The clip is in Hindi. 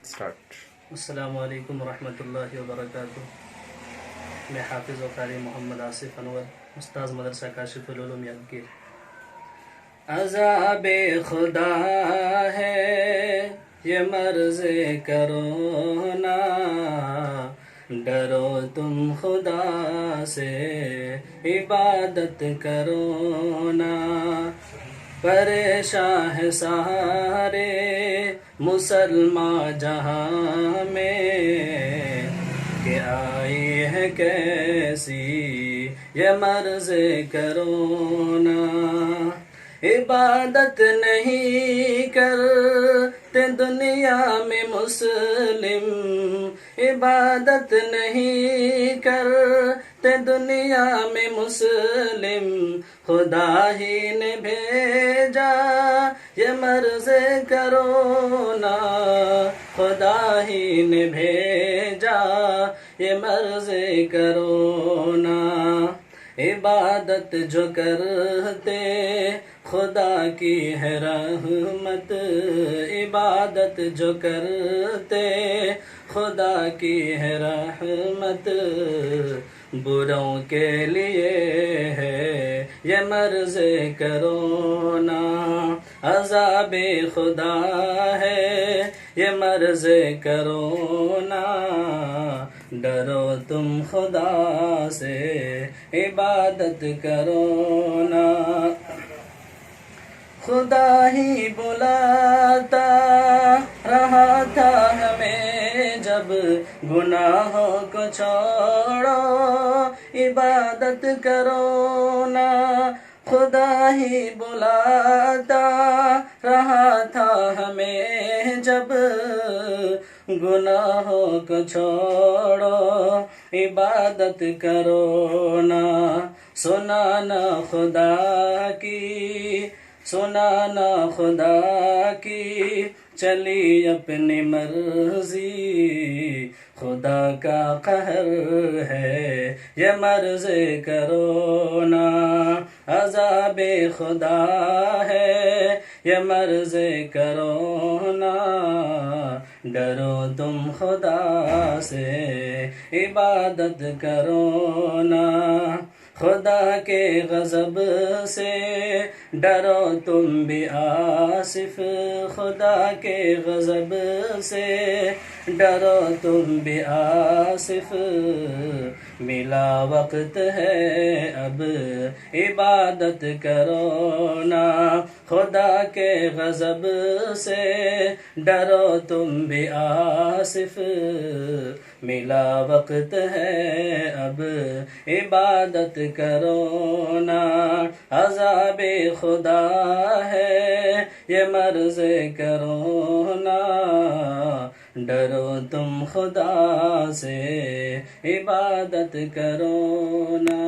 स्टार्ट। अस्सलामु अलैकुम वरहमतुल्लाहि वबरकातुह। मैं हाफिज़ व कारी मोहम्मद आसिफ अनवर, उस्ताद मदरसा काशिफुल उलूम यज्ञ। अज़ाबे खुदा है ये मर्ज़े करो ना, डरो तुम खुदा से इबादत करो ना। परेशान है सारे मुसलमान जहाँ में, कि आई है कैसी ये मर्ज़े करो ना। इबादत नहीं करते दुनिया में मुस्लिम, इबादत नहीं करते दुनिया में मुस्लिम, खुदा ही ने भेजा ये मर्ज़े करो ना, खुदा ही ने भेजा ये मर्ज़े करो ना। इबादत जो करते खुदा की है रहमत, इबादत जो करते खुदा की है रहमत, बुरों के लिए है ये मर्ज़े करो ना। अज़ाबे खुदा है ये मर्ज़े करो ना, डरो तुम खुदा से इबादत करो ना। खुदा ही बुलाता रहा था हमें जब गुनाहों को छोड़ो इबादत करो ना। खुदा ही बुलाता रहा था हमें जब गुनाहों को छोड़ो इबादत करो ना। सुना ना खुदा की, सुना ना खुदा की चली अपनी मर्जी, खुदा का कहर है ये मर्ज़े करो ना। अज़ाबे खुदा है ये मर्ज़े करो ना, डरो तुम खुदा से इबादत करो ना। खुदा के गज़ब से डरो तुम भी आसिफ, खुदा के गज़ब से डरो तुम भी आसिफ, मिला वक्त है अब इबादत करो ना। खुदा के गज़ब से डरो तुम भी आसिफ, मिला वक्त है अब इबादत करो ना। अज़ाबे खुदा है ये मर्ज़े करो ना, डरो तुम खुदा से इबादत करो ना।